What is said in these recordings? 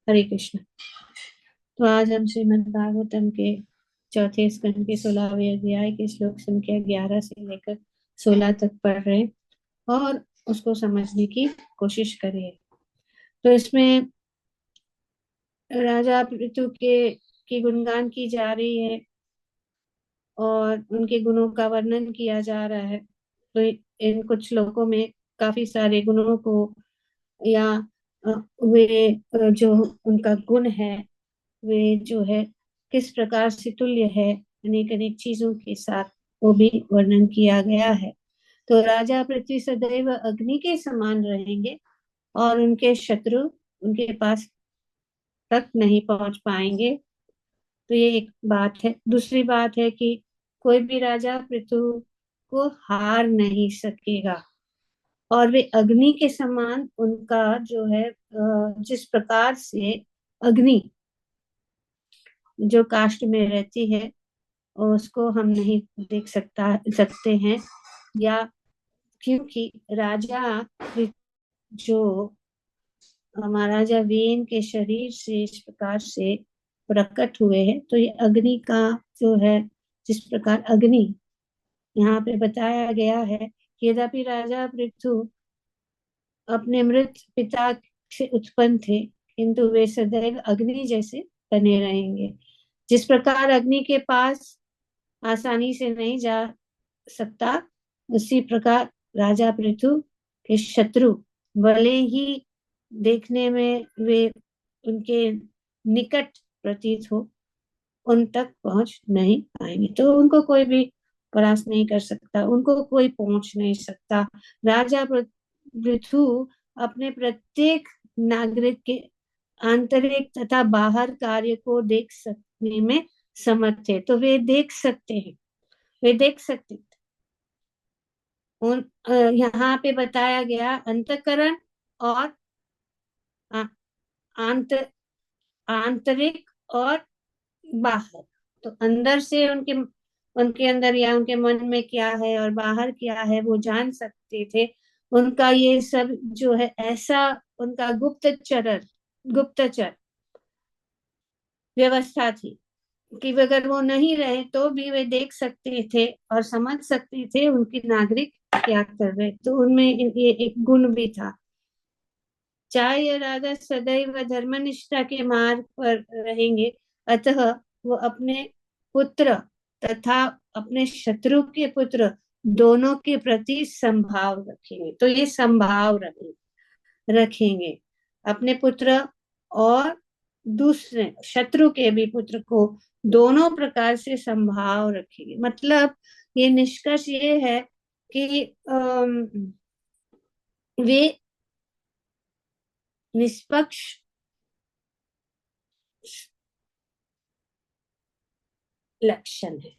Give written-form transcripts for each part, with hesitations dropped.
हरे कृष्ण। तो आज हम श्रीमद् भागवतम के चौथे स्कंद के 16वें अध्याय के श्लोक संख्या 11 से लेकर 16 तक पढ़ रहे हैं और उसको समझने की कोशिश करें। तो इसमें राजा पृथु के की गुणगान की जा रही है और उनके गुणों का वर्णन किया जा रहा है। तो इन कुछ श्लोकों में काफी सारे गुणों को या अ, वे जो उनका गुण है वे जो है किस प्रकार से तुल्य है अनेक अनेक चीजों के साथ, वो भी वर्णन किया गया है। तो राजा पृथ्वी सदैव अग्नि के समान रहेंगे और उनके शत्रु उनके पास तक नहीं पहुंच पाएंगे। तो ये एक बात है। दूसरी बात है कि कोई भी राजा पृथु को हार नहीं सकेगा और वे अग्नि के समान उनका जो है जिस प्रकार से अग्नि जो काष्ठ में रहती है उसको हम नहीं देख सकते हैं, या क्योंकि राजा जो महाराजा वेन के शरीर से इस प्रकार से प्रकट हुए हैं, तो ये अग्नि का जो है, जिस प्रकार अग्नि यहाँ पे बताया गया है कि यद्यपि राजा पृथु अपने मृत पिता से उत्पन्न थे, किंतु वे सदैव अग्नि जैसे बने रहेंगे। जिस प्रकार अग्नि के पास आसानी से नहीं जा सकता, उसी प्रकार राजा पृथु के शत्रु भले ही देखने में वे उनके निकट प्रतीत हो, उन तक पहुंच नहीं पाएंगे। तो उनको कोई भी परास्त नहीं कर सकता, उनको कोई पहुंच नहीं सकता। राजा पृथु अपने प्रत्येक नागरिक के आंतरिक तथा बाहर कार्य को देख सकने में समर्थ है। तो वे देख सकते हैं, वे देख सकते हैं। उन यहाँ पे बताया गया अंतकरण और आ- आंत आंतरिक और बाहर। तो अंदर से उनके उनके अंदर या उनके मन में क्या है और बाहर क्या है वो जान सकते थे। उनका ये सब जो है ऐसा उनका गुप्तचर व्यवस्था थी कि अगर वो नहीं रहे तो भी वे देख सकते थे और समझ सकते थे उनके नागरिक क्या कर रहे। तो उनमें ये एक गुण भी था। चाहे ये राजा सदैव धर्मनिष्ठा के मार्ग पर रहेंगे, अतः वो अपने पुत्र तथा अपने शत्रु के पुत्र दोनों के प्रति संभाव रखेंगे। तो ये संभाव रखेंगे अपने पुत्र और दूसरे शत्रु के भी पुत्र को, दोनों प्रकार से संभाव रखेंगे। मतलब ये निष्कर्ष ये है कि वे निष्पक्ष लक्षण है।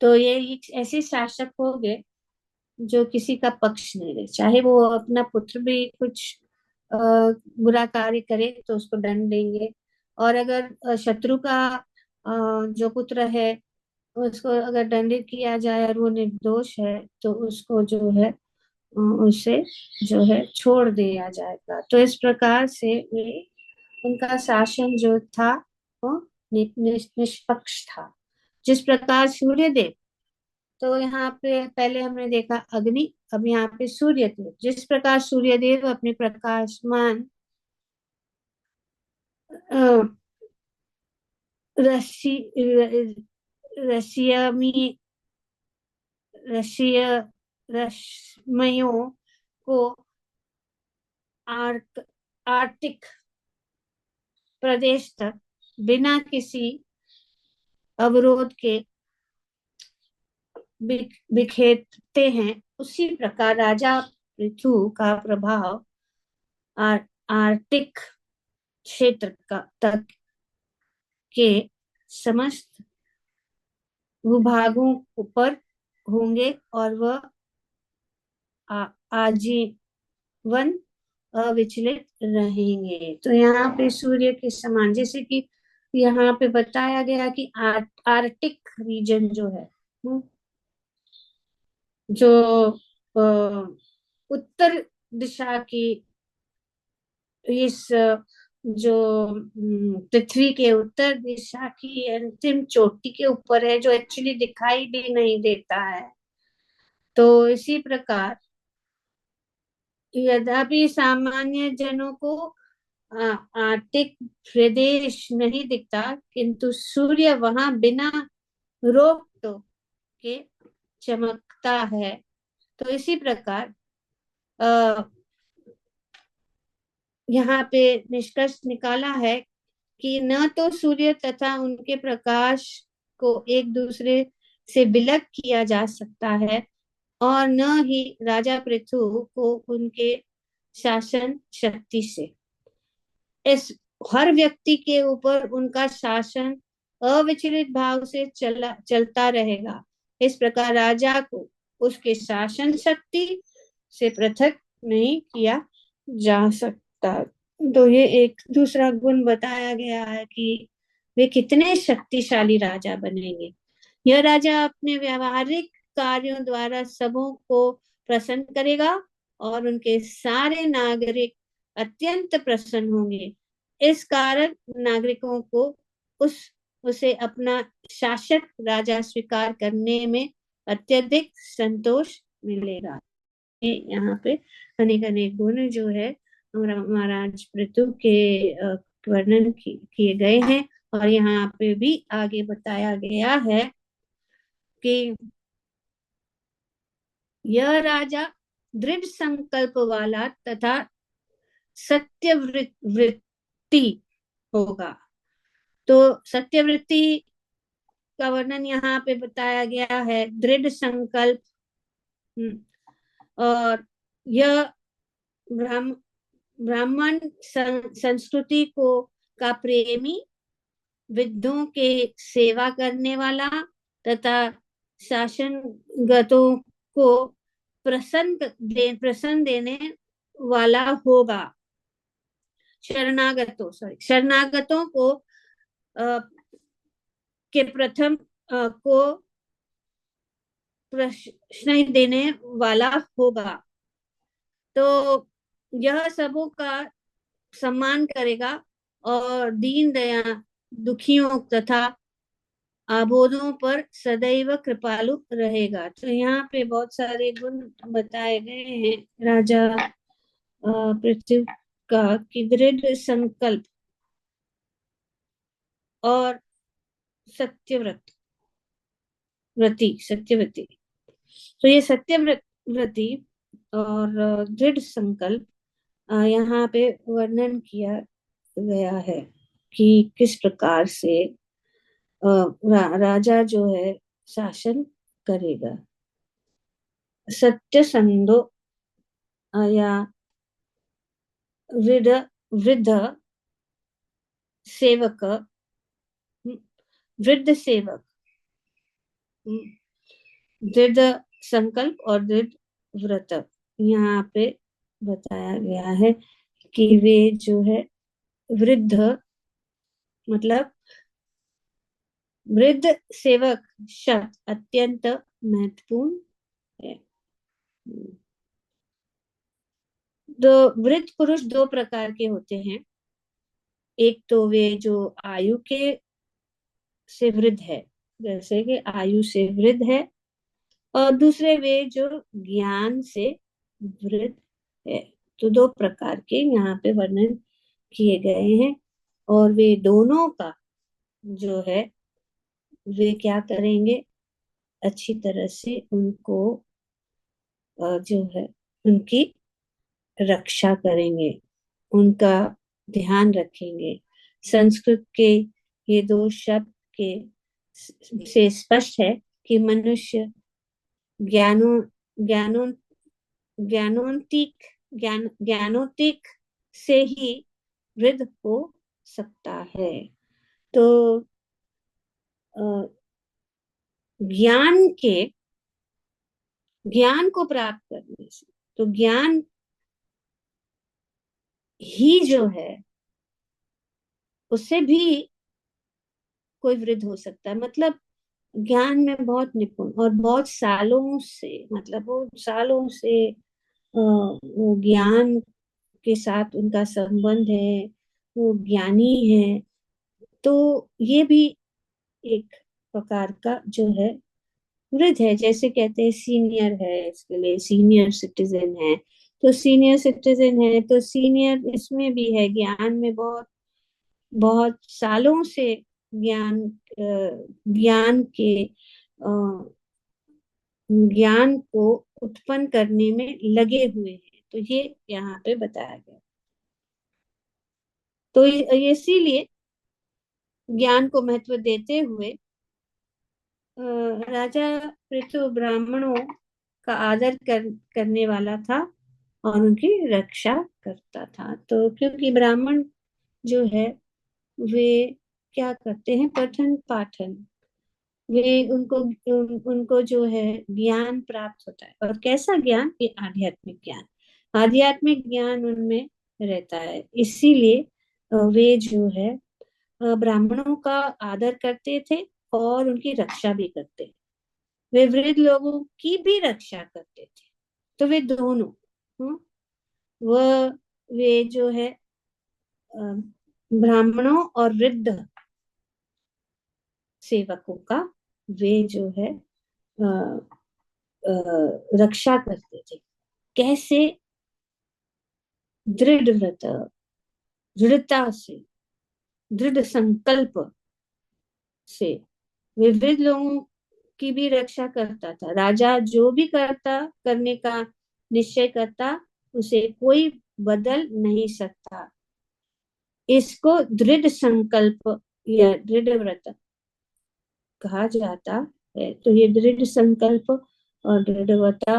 तो ये एक ऐसे शासक हो गए जो किसी का पक्ष नहीं ले, चाहे वो अपना पुत्र भी कुछ बुरा कार्य करे तो उसको दंड देंगे, और अगर शत्रु का जो पुत्र है उसको अगर दंडित किया जाए और वो निर्दोष है तो उसको जो है उसे जो है छोड़ दिया जाएगा। तो इस प्रकार से वे उनका शासन जो था वो निष्पक्ष था। जिस प्रकार सूर्यदेव, तो यहाँ पे पहले हमने देखा अग्नि, अब यहाँ पे सूर्यदेव, जिस प्रकार सूर्यदेव अपने प्रकाशमान अ, रश्मि रश्मि रश्मि रश्मियों को आर्क आर्टिक प्रदेश तक बिना किसी अवरोध के बिखेरते हैं, उसी प्रकार राजा पृथु का प्रभाव आर, आर्टिक क्षेत्र का तक के समस्त भूभागों पर होंगे और वह आजीवन अविचलित रहेंगे। तो यहाँ पे सूर्य के समान, जैसे कि यहाँ पे बताया गया कि आर्टिक रीजन जो है, जो उत्तर दिशा की इस जो पृथ्वी के उत्तर दिशा की अंतिम चोटी के ऊपर है, जो एक्चुअली दिखाई भी नहीं देता है। तो इसी प्रकार यद्यपि सामान्य जनों को आर्टिक प्रदेश नहीं दिखता, किंतु सूर्य वहां बिना रोक टोक के चमकता है। तो इसी प्रकार आ, यहाँ पे निष्कर्ष निकाला है कि न तो सूर्य तथा उनके प्रकाश को एक दूसरे से विलग किया जा सकता है, और न ही राजा पृथु को उनके शासन शक्ति से। इस हर व्यक्ति के ऊपर उनका शासन अविचलित भाव से चलता रहेगा। इस प्रकार राजा को उसके शासन शक्ति से पृथक नहीं किया जा सकता। तो ये एक दूसरा गुण बताया गया है कि वे कितने शक्तिशाली राजा बनेंगे। यह राजा अपने व्यावहारिक कार्यों द्वारा सबों को प्रसन्न करेगा, और उनके सारे नागरिक अत्यंत प्रसन्न होंगे। इस कारण नागरिकों को उस उसे अपना शासक राजा स्वीकार करने में अत्यधिक संतोष मिलेगा। ये यहाँ पे अनेक अनेक गुण जो है महाराज पृथु के वर्णन किए गए हैं। और यहाँ पे भी आगे बताया गया है कि यह राजा दृढ़ संकल्प वाला तथा सत्यवृत्ति होगा। तो सत्यवृत्ति का वर्णन यहाँ पे बताया गया है, दृढ़ संकल्प। और यह ब्राह्म ब्राह्मण संस्कृति को का प्रेमी, विद्धों के सेवा करने वाला तथा शासनगतों को प्रसन्न देने वाला होगा। शरणागतों को के प्रथम को प्रश्न देने वाला होगा। तो यह सबों का सम्मान करेगा और दीन दया दुखियों तथा आबोधों पर सदैव कृपालु रहेगा। तो यहाँ पे बहुत सारे गुण बताए गए हैं राजा पृथ्वी का, कि दृढ़ संकल्प और सत्यव्रती। तो ये सत्यव्रती और दृढ़ संकल्प यहाँ पे वर्णन किया गया है कि किस प्रकार से राजा जो है शासन करेगा। सत्यसंधो या वृद्ध सेवक, वृद्ध सेवक, दृढ़ संकल्प और दृढ़ व्रत यहाँ पे बताया गया है कि वे जो है वृद्ध, मतलब वृद्ध सेवक शब्द अत्यंत महत्वपूर्ण है। तो वृद्ध पुरुष दो प्रकार के होते हैं। एक तो वे जो आयु के से वृद्ध है, जैसे कि आयु से वृद्ध है, और दूसरे वे जो ज्ञान से वृद्ध है। तो दो प्रकार के यहाँ पे वर्णन किए गए हैं। और वे दोनों का जो है वे क्या करेंगे, अच्छी तरह से उनको जो है उनकी रक्षा करेंगे, उनका ध्यान रखेंगे। संस्कृत के ये दो शब्द के से स्पष्ट है कि मनुष्य ज्ञानों ज्ञानों ज्ञानोतिक से ही वृद्ध हो सकता है। तो ज्ञान को प्राप्त करने से, तो ज्ञान ही जो है उससे भी कोई वृद्ध हो सकता है। मतलब ज्ञान में बहुत निपुण और बहुत सालों से, मतलब वो सालों से वो ज्ञान के साथ उनका संबंध है, वो ज्ञानी है, तो ये भी एक प्रकार का जो है वृद्ध है। जैसे कहते हैं सीनियर है, इसके लिए सीनियर सिटीजन है। तो सीनियर सिटीजन है तो सीनियर इसमें भी है, ज्ञान में बहुत बहुत सालों से ज्ञान ज्ञान के ज्ञान को उत्पन्न करने में लगे हुए हैं। तो ये यहाँ पे बताया गया। तो इसीलिए ज्ञान को महत्व देते हुए राजा पृथु ब्राह्मणों का आदर करने वाला था और उनकी रक्षा करता था। तो क्योंकि ब्राह्मण जो है वे क्या करते हैं, पठन पाठन, वे उनको जो है ज्ञान प्राप्त होता है। और कैसा ज्ञान, ये आध्यात्मिक ज्ञान, आध्यात्मिक ज्ञान उनमें रहता है। इसीलिए वे जो है ब्राह्मणों का आदर करते थे और उनकी रक्षा भी करते। वे वृद्ध लोगों की भी रक्षा करते थे। तो वे दोनों, हम्म, वह वे जो है अ, ब्राह्मणों और वृद्ध सेवकों का वे जो है रक्षा करते थे। कैसे, दृढ़ व्रत, दृढ़ता से, दृढ़ संकल्प से वे वृद्ध लोगों की भी रक्षा करता था। राजा जो भी करने का निश्चय करता, उसे कोई बदल नहीं सकता। इसको दृढ़ संकल्प या दृढ़ व्रत कहा जाता है। तो ये दृढ़ संकल्प और दृढ़ता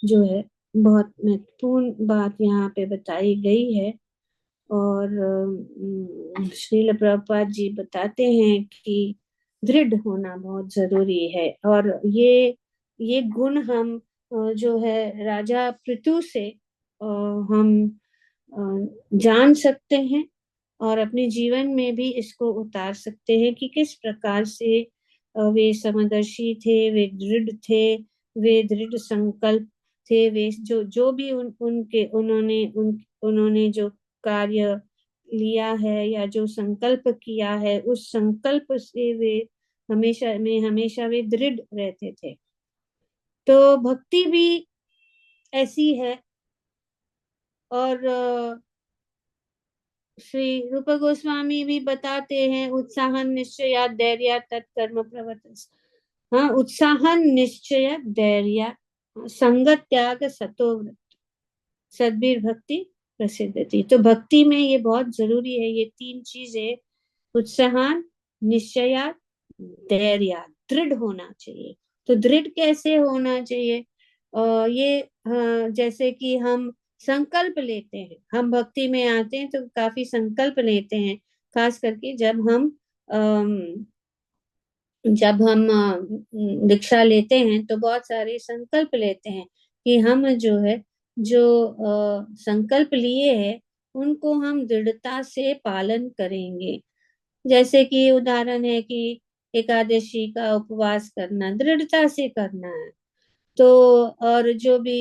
जो है बहुत महत्वपूर्ण बात यहाँ पे बताई गई है। और श्रील प्रभुपाद जी बताते हैं कि दृढ़ होना बहुत जरूरी है। और ये गुण हम जो है राजा पृथु से हम जान सकते हैं और अपने जीवन में भी इसको उतार सकते हैं कि किस प्रकार से वे समदर्शी थे, वे दृढ़ थे, वे दृढ़ संकल्प थे। वे जो जो भी उनके उन्होंने जो कार्य लिया है या जो संकल्प किया है, उस संकल्प से वे हमेशा वे दृढ़ रहते थे। तो भक्ति भी ऐसी है। और श्री रूप गोस्वामी भी बताते हैं, उत्साहन निश्चय धैर्य तत्कर्म प्रवर्तन। हाँ, उत्साहन निश्चय धैर्य संगत त्याग सतो व्रत, सद्बीर भक्ति प्रसिद्ध थी। तो भक्ति में ये बहुत जरूरी है, ये तीन चीजें, उत्साहन, निश्चय, धैर्य, दृढ़ होना चाहिए। तो दृढ़ कैसे होना चाहिए? ये जैसे कि हम संकल्प लेते हैं, हम भक्ति में आते हैं तो काफी संकल्प लेते हैं। खास करके जब हम दीक्षा लेते हैं तो बहुत सारे संकल्प लेते हैं कि हम जो है जो संकल्प लिए हैं उनको हम दृढ़ता से पालन करेंगे। जैसे कि उदाहरण है कि एकादशी का उपवास करना दृढ़ता से करना है। तो और जो भी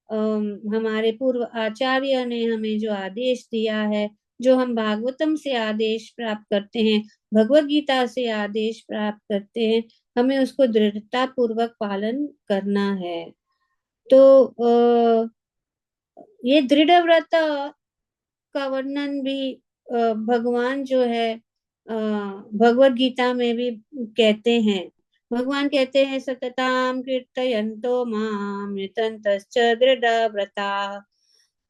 हमारे पूर्व आचार्य ने हमें जो आदेश दिया है, जो हम भागवतम से आदेश प्राप्त करते हैं, भगवत गीता से आदेश प्राप्त करते हैं, हमें उसको दृढ़ता पूर्वक पालन करना है। तो ये दृढ़ व्रत का वर्णन भी भगवान जो है भगवत गीता में भी कहते हैं। भगवान कहते हैं, सतताम कीर्तयन्तो माम नितन्तश्च दृढ़व्रता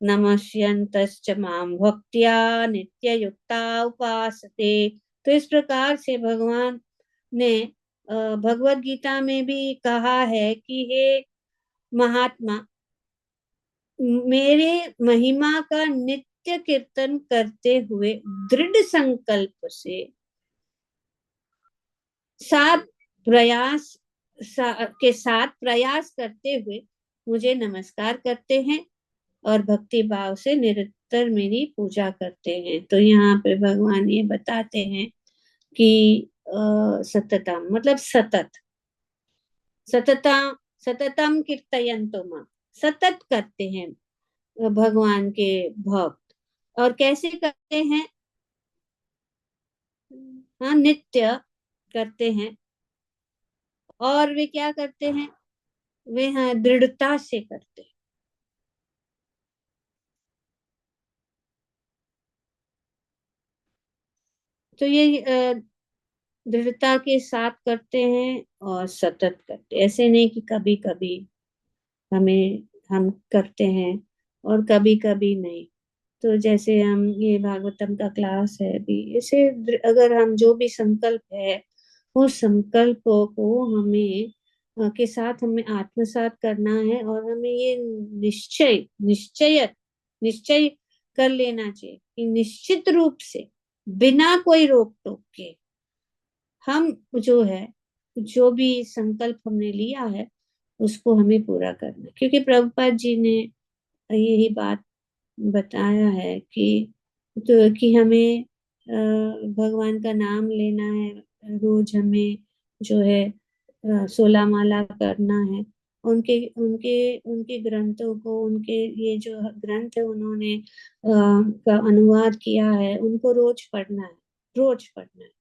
नमस्यन्तश्च माम भक्त्या नित्ययुक्ता उपासते। तो इस प्रकार से भगवान ने भगवत गीता में भी कहा है कि हे महात्मा, मेरे महिमा का नित्य कीर्तन करते हुए दृढ़ संकल्प से साथ प्रयास के साथ प्रयास करते हुए मुझे नमस्कार करते हैं और भक्ति भाव से निरंतर मेरी पूजा करते हैं। तो यहाँ पे भगवान ये बताते हैं कि सततम मतलब सतत, सतता सततम कीर्तयन्तो मां, सतत करते हैं भगवान के भक्त। और कैसे करते हैं? हाँ, नित्य करते हैं। और वे क्या करते हैं? वे हाँ दृढ़ता से करते हैं। तो ये दृढ़ता के साथ करते हैं और सतत करते हैं। ऐसे नहीं कि कभी कभी हमें हम करते हैं और कभी कभी नहीं। तो जैसे हम ये भागवतम का क्लास है अभी, इसे अगर हम जो भी संकल्प है, उस संकल्पों को हमें के साथ हमें आत्मसात करना है, और हमें ये निश्चय कर लेना चाहिए कि निश्चित रूप से बिना कोई रोक टोक के हम जो है, जो भी संकल्प हमने लिया है, उसको हमें पूरा करना है। क्योंकि प्रभुपाद जी ने यही बात बताया है कि कि हमें भगवान का नाम लेना है, रोज हमें जो है 16 माला करना है। उनके उनके उनके ग्रंथों को, उनके ये जो ग्रंथ है उन्होंने का अनुवाद किया है, उनको रोज पढ़ना है, रोज पढ़ना है।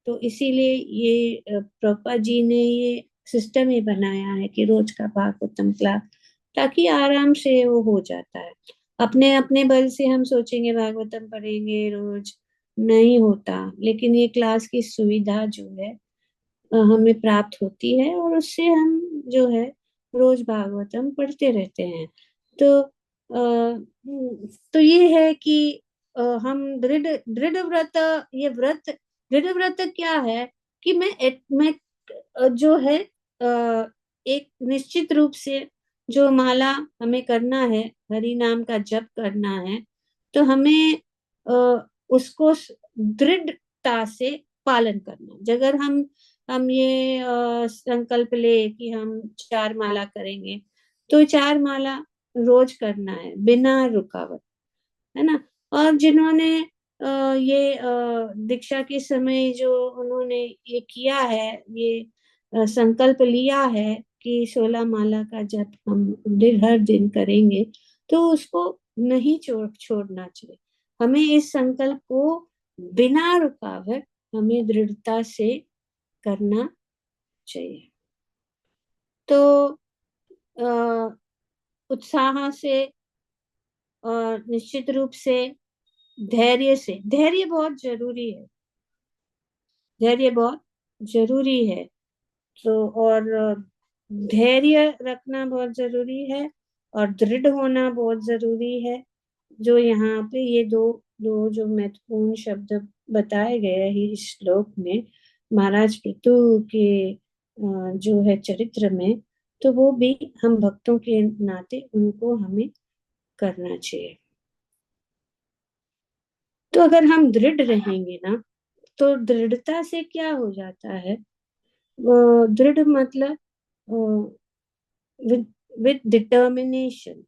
तो इसीलिए ये प्रभुपाद जी ने ये सिस्टम ही बनाया है कि रोज का भागवतम क्लास, ताकि आराम से वो हो जाता है। अपने अपने बल से हम सोचेंगे भागवतम पढ़ेंगे रोज, नहीं होता। लेकिन ये क्लास की सुविधा जो है हमें प्राप्त होती है, और उससे हम जो है रोज भागवतम पढ़ते रहते हैं। तो तो ये है कि हम दृढ़ दृढ़ व्रत, ये व्रत, दृढ़ व्रत क्या है कि मैं जो है एक निश्चित रूप से जो माला हमें करना है, हरि नाम का जप करना है, तो हमें उसको दृढ़ता से पालन करना है। अगर हम ये संकल्प ले कि हम 4 माला करेंगे, तो 4 माला रोज करना है बिना रुकावट, है ना। और जिन्होंने ये दीक्षा के समय जो उन्होंने ये किया है, ये संकल्प लिया है कि 16 माला का जप हम हर दिन करेंगे, तो उसको नहीं छोड़ना चाहिए। हमें इस संकल्प को बिना रुकावट हमें दृढ़ता से करना चाहिए। तो अ, उत्साह से और निश्चित रूप से धैर्य से, धैर्य बहुत जरूरी है, धैर्य बहुत जरूरी है। तो और धैर्य रखना बहुत जरूरी है, और दृढ़ होना बहुत जरूरी है। जो यहाँ पे ये दो दो जो महत्वपूर्ण शब्द बताए गए हैं इस श्लोक में, महाराज पृथु के जो है चरित्र में, तो वो भी हम भक्तों के नाते उनको हमें करना चाहिए। तो अगर हम दृढ़ रहेंगे ना, तो दृढ़ता से क्या हो जाता है, दृढ़ मतलब विद डिटर्मिनेशन,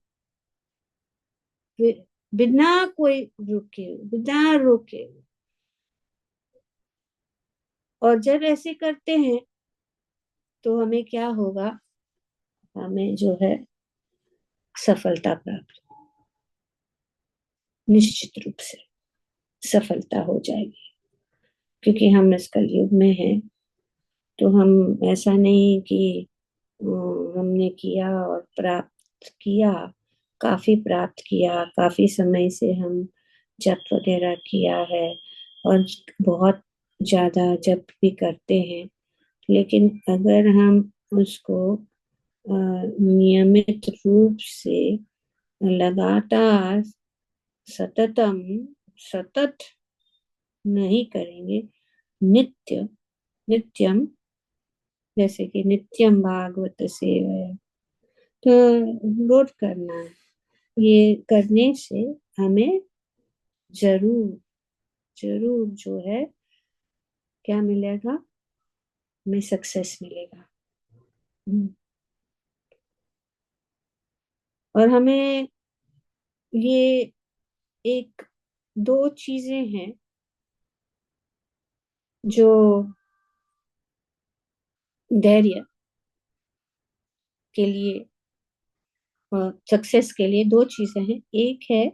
बिना कोई रुके, बिना रुके। और जब ऐसे करते हैं तो हमें क्या होगा, हमें जो है सफलता प्राप्त, निश्चित रूप से सफलता हो जाएगी। क्योंकि हम इस कलयुग में हैं, तो हम ऐसा नहीं कि हमने किया और प्राप्त किया, काफी प्राप्त किया, काफी समय से हम जप वगैरह किया है, और बहुत ज्यादा जप भी करते हैं। लेकिन अगर हम उसको नियमित रूप से लगातार सततम सतत नहीं करेंगे, नित्य नित्यम, जैसे कि नित्यम भागवत सेवया, तो रोज करना है। ये करने से हमें जरूर जरूर जो है क्या मिलेगा, हमें सक्सेस मिलेगा। हम्म। और हमें ये एक दो चीजें हैं जो धैर्य के लिए, सक्सेस के लिए दो चीजें हैं। एक है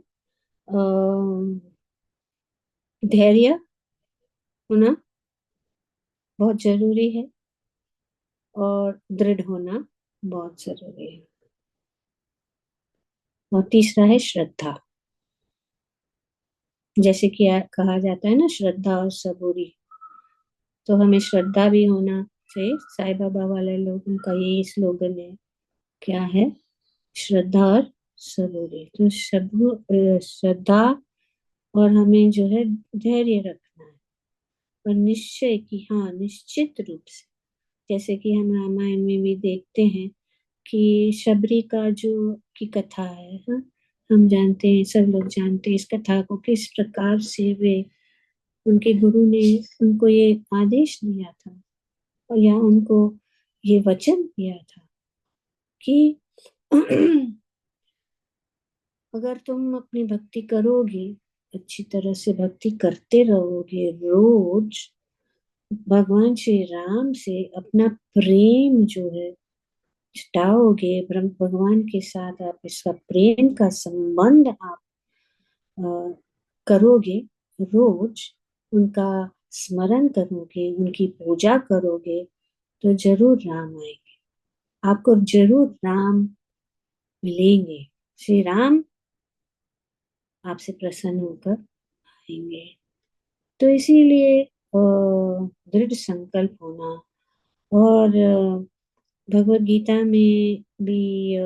धैर्य, होना बहुत जरूरी है, और दृढ़ होना बहुत जरूरी है। और तीसरा है श्रद्धा। जैसे कि कहा जाता है ना, श्रद्धा और सबूरी। तो हमें श्रद्धा भी होना चाहिए। साईं बाबा वाले लोग, उनका यही स्लोगन है, क्या है? श्रद्धा और सबूरी। तो श्रद्धा, और हमें जो है धैर्य रखना है, और निश्चय की, हाँ, निश्चित रूप से। जैसे कि हम रामायण में भी देखते हैं कि शबरी का जो की कथा है, हाँ, हम जानते हैं, सब लोग जानते हैं इस कथा को, किस प्रकार से वे, उनके गुरु ने उनको ये आदेश दिया था, और या उनको ये वचन दिया था कि अगर तुम अपनी भक्ति करोगे, अच्छी तरह से भक्ति करते रहोगे, रोज भगवान श्री राम से अपना प्रेम जो है जताओगे, ब्रह्म भगवान के साथ आप इसका प्रेम का संबंध आप अ, करोगे, रोज उनका स्मरण करोगे, उनकी पूजा करोगे, तो जरूर राम आएंगे, आपको जरूर राम मिलेंगे। श्री राम आपसे प्रसन्न होकर आएंगे। तो इसीलिए दृढ़ संकल्प होना। और भगवत गीता में भी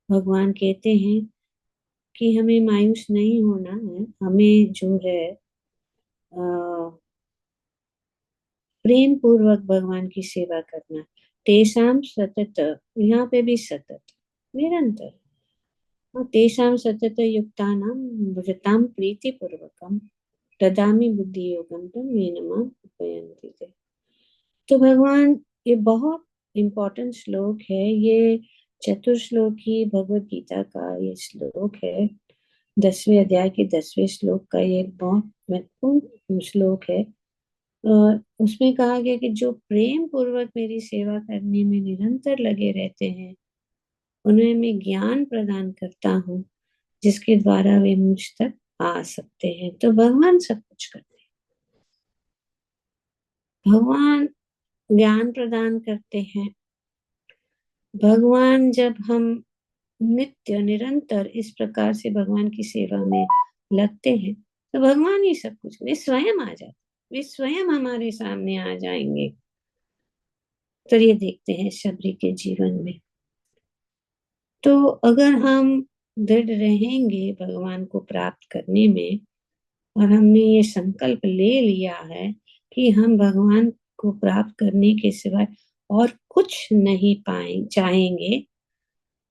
भगवान कहते हैं कि हमें मायूस नहीं होना है, हमें जो है प्रेम पूर्वक भगवान की सेवा करना। तेषाम सतत, यहाँ पे भी सतत, निरंतर। और तेषाम सतत युक्तानां भजताम प्रीति पूर्वकम ददामि बुद्धि योगम तम येन मां उपयन्ति ते। तो भगवान, ये बहुत इम्पोर्टेंट श्लोक है ये, चतुर्श्लोकी भगवत गीता का ये श्लोक है। 10वें अध्याय के 10वें श्लोक का ये बहुत महत्वपूर्ण श्लोक है। उसमें कहा गया कि जो प्रेम पूर्वक मेरी सेवा करने में निरंतर लगे रहते हैं, उन्हें मैं ज्ञान प्रदान करता हूँ, जिसके द्वारा वे मुझ तक आ सकते हैं। तो भगवान सब कुछ करते हैं, भगवान ज्ञान प्रदान करते हैं। भगवान, जब हम नित्य निरंतर इस प्रकार से भगवान की सेवा में लगते हैं, तो भगवान ही सब कुछ, वे स्वयं आ जाते, वे स्वयं हमारे सामने आ जाएंगे। तो ये देखते हैं शबरी के जीवन में। तो अगर हम दृढ़ रहेंगे भगवान को प्राप्त करने में, और हमने ये संकल्प ले लिया है कि हम भगवान को प्राप्त करने के सिवाय और कुछ नहीं पाए चाहेंगे,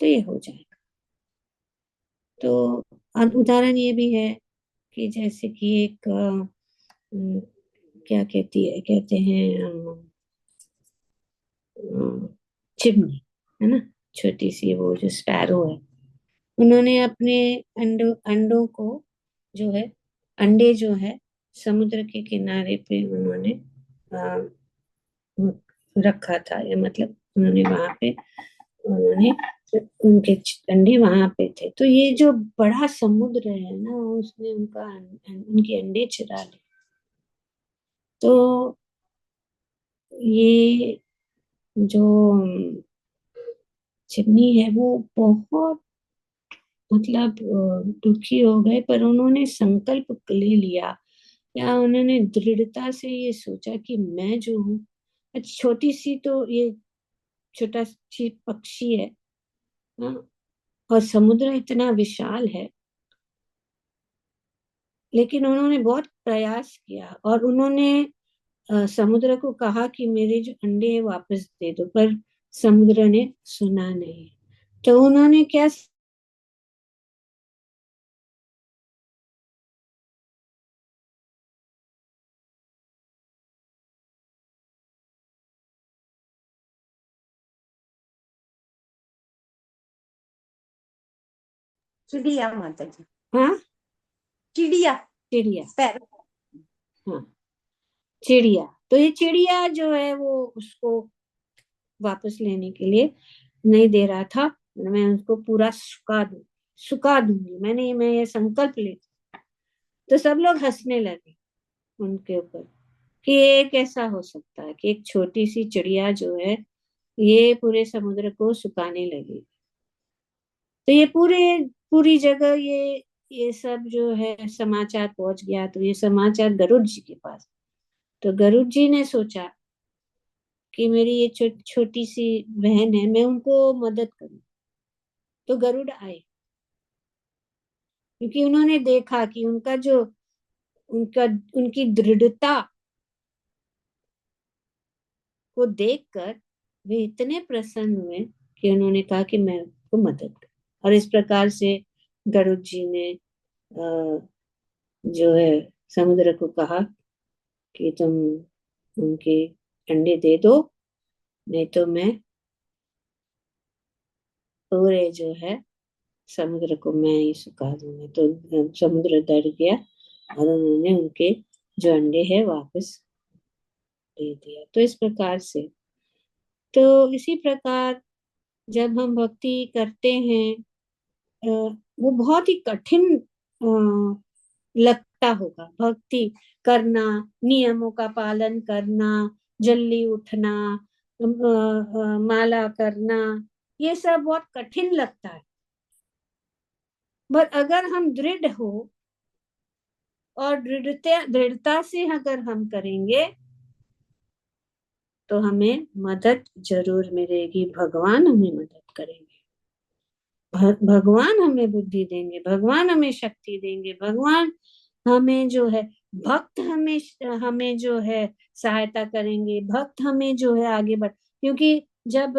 तो ये हो जाएगा। तो उदाहरण ये भी है कि जैसे कि एक क्या कहते हैं, चिमनी, है ना, छोटी सी वो जो स्पैरो है, उन्होंने अपने अंडों को जो है, अंडे जो है समुद्र के किनारे पे उन्होंने अ, रखा था, या मतलब उन्होंने वहां पे, उन्होंने उनके अंडे वहां पे थे। तो ये जो बड़ा समुद्र है ना, उसने उनके अंडे चुरा लिए। तो ये जो चिमनी है वो बहुत, मतलब दुखी हो गए, पर उन्होंने संकल्प ले लिया, या उन्होंने दृढ़ता से ये सोचा कि मैं जो हूँ, छोटी सी तो ये छोटा सी पक्षी है, हाँ, और समुद्र इतना विशाल है, लेकिन उन्होंने बहुत प्रयास किया, और उन्होंने समुद्र को कहा कि मेरे जो अंडे हैं वापस दे दो, पर समुद्र ने सुना नहीं। तो उन्होंने क्या, चिड़िया माता जी। हाँ, चिड़िया। चिड़िया, पैर। हाँ, चिड़िया। तो ये चिड़िया जो है वो उसको वापस लेने के लिए नहीं दे रहा था। मैं उसको पूरा सुखा दूंगी, मैं ये संकल्प ले। तो सब लोग हंसने लगे, उनके ऊपर कि ये कैसा हो सकता है कि एक छोटी सी चिड़िया जो है ये पूरे समुद्र को सुखाने लगी। तो ये पूरी जगह ये सब जो है समाचार पहुंच गया। तो ये समाचार गरुड़ जी के पास। तो गरुड़ जी ने सोचा कि मेरी ये छोटी सी बहन है, मैं उनको मदद करूं। तो गरुड़ आए, क्योंकि उन्होंने देखा कि उनका उनकी दृढ़ता को देखकर वे इतने प्रसन्न हुए कि उन्होंने कहा कि मैं उनको मदद करूं। और इस प्रकार से गरुड़ जी ने जो है समुद्र को कहा कि तुम उनके अंडे दे दो, नहीं तो मैं पूरे जो है समुद्र को मैं ही सुखा दूंगा। तो समुद्र डर गया और उन्होंने उनके जो अंडे हैं वापस दे दिया। तो इस प्रकार से, तो इसी प्रकार जब हम भक्ति करते हैं, वो बहुत ही कठिन लगता होगा भक्ति करना, नियमों का पालन करना, जल्दी उठना, माला करना, ये सब बहुत कठिन लगता है। पर अगर हम दृढ़ हो और दृढ़ता से अगर हम करेंगे तो हमें मदद जरूर मिलेगी। भगवान हमें मदद करेंगे, भगवान हमें बुद्धि देंगे, भगवान हमें शक्ति देंगे, भगवान हमें जो है भक्त हमें हमें जो है सहायता करेंगे, भक्त हमें जो है आगे बढ़। क्योंकि जब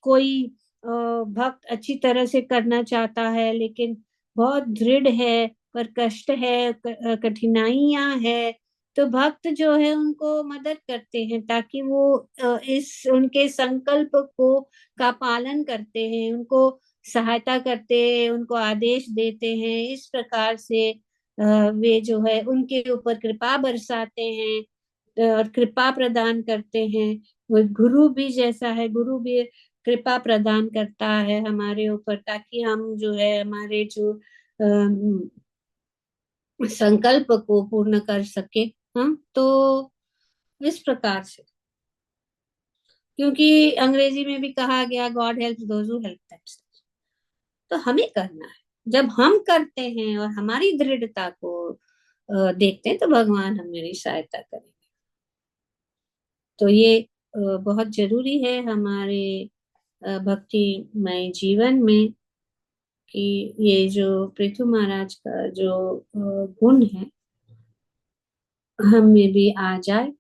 कोई भक्त अच्छी तरह से करना चाहता है लेकिन बहुत दृढ़ है पर कष्ट है, कठिनाइयां है, तो भक्त जो है उनको मदद करते हैं ताकि वो इस उनके संकल्प को का पालन करते हैं, उनको सहायता करते हैं, उनको आदेश देते हैं। इस प्रकार से वे जो है उनके ऊपर कृपा बरसाते हैं और कृपा प्रदान करते हैं। वो गुरु भी जैसा है, गुरु भी कृपा प्रदान करता है हमारे ऊपर ताकि हम जो है हमारे जो संकल्प को पूर्ण कर सके। हाँ, तो इस प्रकार से, क्योंकि अंग्रेजी में भी कहा गया God helps those who help themselves. तो हमें करना है। जब हम करते हैं और हमारी दृढ़ता को देखते हैं तो भगवान हमारी सहायता करेंगे। तो ये बहुत जरूरी है हमारे भक्तिमय जीवन में कि ये जो पृथु महाराज का जो गुण है हम में भी आ जाए।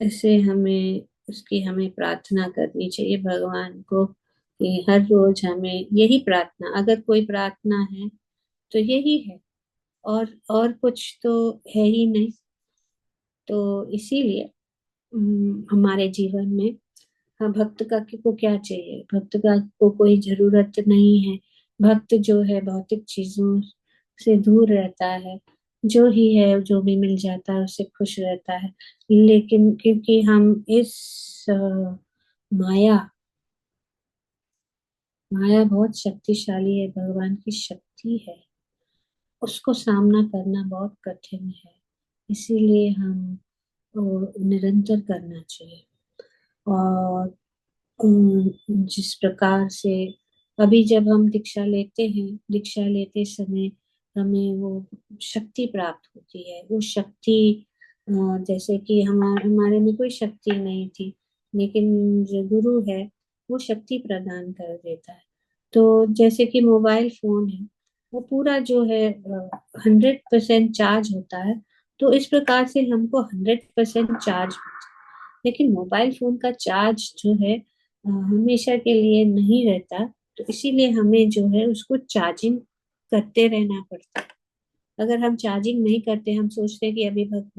ऐसे हमें उसकी हमें प्रार्थना करनी चाहिए भगवान को कि हर रोज हमें यही प्रार्थना, अगर कोई प्रार्थना है तो यही है, और कुछ तो है ही नहीं। तो इसीलिए हमारे जीवन में, हाँ, भक्त का को क्या चाहिए? भक्त का को कोई जरूरत नहीं है। भक्त जो है भौतिक चीजों से दूर रहता है, जो ही है जो भी मिल जाता है उससे खुश रहता है। लेकिन क्योंकि हम इस माया माया बहुत शक्तिशाली है, भगवान की शक्ति है, उसको सामना करना बहुत कठिन है। इसीलिए हम निरंतर करना चाहिए। और जिस प्रकार से अभी जब हम दीक्षा लेते हैं, दीक्षा लेते समय हमें वो शक्ति प्राप्त होती है। वो शक्ति जैसे कि हमारे में कोई शक्ति नहीं थी, लेकिन जो गुरु है वो शक्ति प्रदान कर देता है। तो जैसे कि मोबाइल फोन है, वो पूरा जो है 100% चार्ज होता है। तो इस प्रकार से हमको 100% चार्ज, लेकिन मोबाइल फोन का चार्ज जो है हमेशा के लिए नहीं रहता। तो इसीलिए हमें जो है उसको चार्जिंग करते रहना पड़ता है। अगर हम चार्जिंग नहीं करते, हम सोचते हैं कि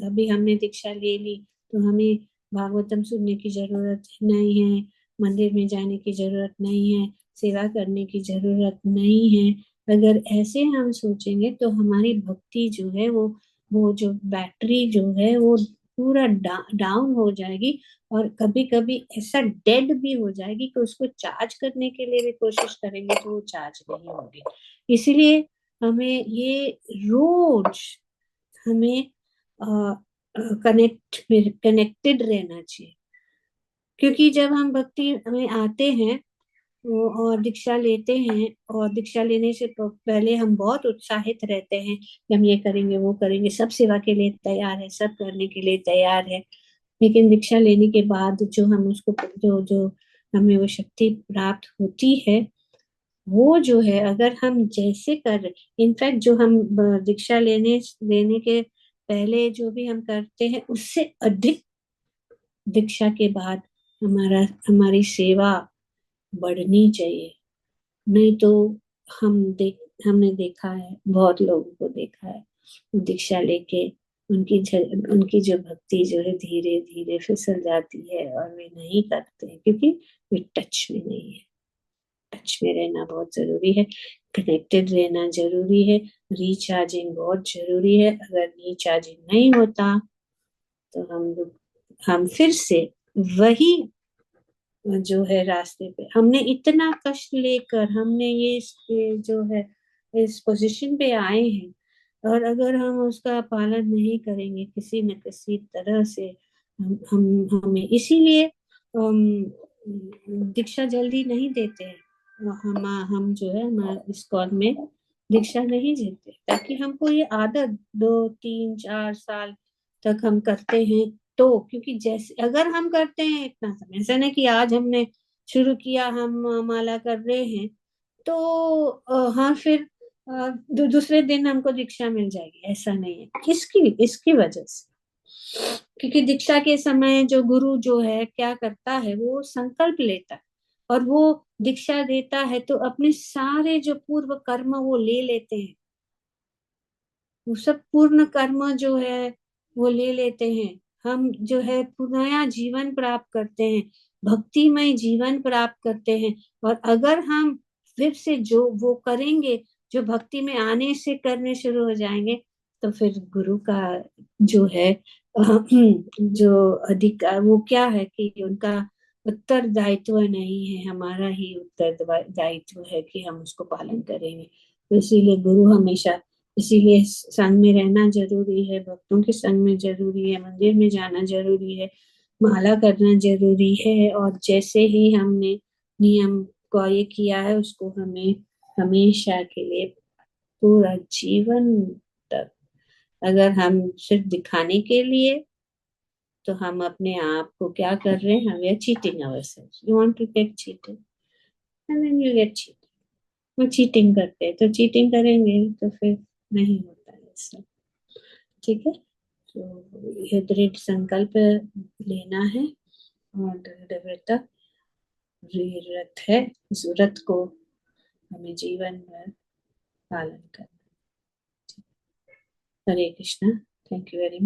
अभी हमने दीक्षा ले ली तो हमें भागवतम सुनने की जरूरत नहीं है, मंदिर में जाने की जरूरत नहीं है, सेवा करने की जरूरत नहीं है। अगर ऐसे हम सोचेंगे तो हमारी भक्ति जो है वो जो बैटरी जो है वो पूरा डाउन हो जाएगी। और कभी कभी ऐसा डेड भी हो जाएगी कि उसको चार्ज करने के लिए भी कोशिश करेंगे तो वो चार्ज नहीं होगी। इसलिए हमें ये रोज हमें कनेक्टेड रहना चाहिए। क्योंकि जब हम भक्ति में आते हैं और दीक्षा लेते हैं, और दीक्षा लेने से पहले हम बहुत उत्साहित रहते हैं कि हम ये करेंगे वो करेंगे, सब सेवा के लिए तैयार है, सब करने के लिए तैयार है। लेकिन दीक्षा लेने के बाद जो हम उसको जो जो हमें वो शक्ति प्राप्त होती है, वो जो है अगर हम जैसे कर, इनफैक्ट जो हम दीक्षा लेने लेने के पहले जो भी हम करते हैं उससे अधिक दीक्षा के बाद हमारी सेवा बढ़नी चाहिए। नहीं तो हमने देखा है, बहुत लोगों को देखा है, दीक्षा लेके उनकी जो भक्ति जो है धीरे धीरे फिसल जाती है और वे नहीं करते हैं, क्योंकि वे टच में नहीं है। टच में रहना बहुत जरूरी है, कनेक्टेड रहना जरूरी है, रिचार्जिंग बहुत जरूरी है। अगर रिचार्जिंग नहीं होता तो हम फिर से वही जो है रास्ते पे, हमने इतना कष्ट लेकर हमने ये जो है इस पोजीशन पे आए हैं, और अगर हम उसका पालन नहीं करेंगे किसी न किसी तरह से, हमें इसीलिए दीक्षा जल्दी नहीं देते हैं। हम जो है हमारे इस्कॉन में दीक्षा नहीं देते, ताकि हमको ये आदत 2 3 4 साल तक हम करते हैं। तो क्योंकि जैसे अगर हम करते हैं इतना समय, ऐसा नहीं कि आज हमने शुरू किया हम माला कर रहे हैं तो हाँ फिर दूसरे दिन हमको दीक्षा मिल जाएगी, ऐसा नहीं है। किसकी इसकी वजह से, क्योंकि दीक्षा के समय जो गुरु जो है क्या करता है, वो संकल्प लेता है और वो दीक्षा देता है, तो अपने सारे जो पूर्व कर्म वो ले लेते हैं। वो सब पूर्ण कर्म जो है वो ले लेते हैं। हम जो है नया जीवन प्राप्त करते हैं, भक्तिमय जीवन प्राप्त करते हैं। और अगर हम फिर से जो वो करेंगे, जो भक्ति में आने से करने शुरू हो जाएंगे, तो फिर गुरु का जो है जो अधिकार वो क्या है कि उनका उत्तरदायित्व नहीं है, हमारा ही उत्तरदायित्व है कि हम उसको पालन करेंगे। तो इसीलिए गुरु हमेशा, इसीलिए संग में रहना जरूरी है, भक्तों के संग में जरूरी है, मंदिर में जाना जरूरी है, माला करना जरूरी है। और जैसे ही हमने नियम को ये किया है, उसको हमें हमेशा के लिए पूरा जीवन तक, अगर हम सिर्फ दिखाने के लिए, तो हम अपने आप को क्या कर रहे हैं, we are cheating ourselves. You want to get cheated and then you get cheated. वो चीटिंग करते हैं तो चीटिंग करेंगे तो फिर नहीं होता है ऐसा। ठीक है, तो यह दृढ़ संकल्प लेना है और दृढ़ व्रत है, इस व्रत को हमें जीवन भर पालन करना। Hare Krishna, thank you very much.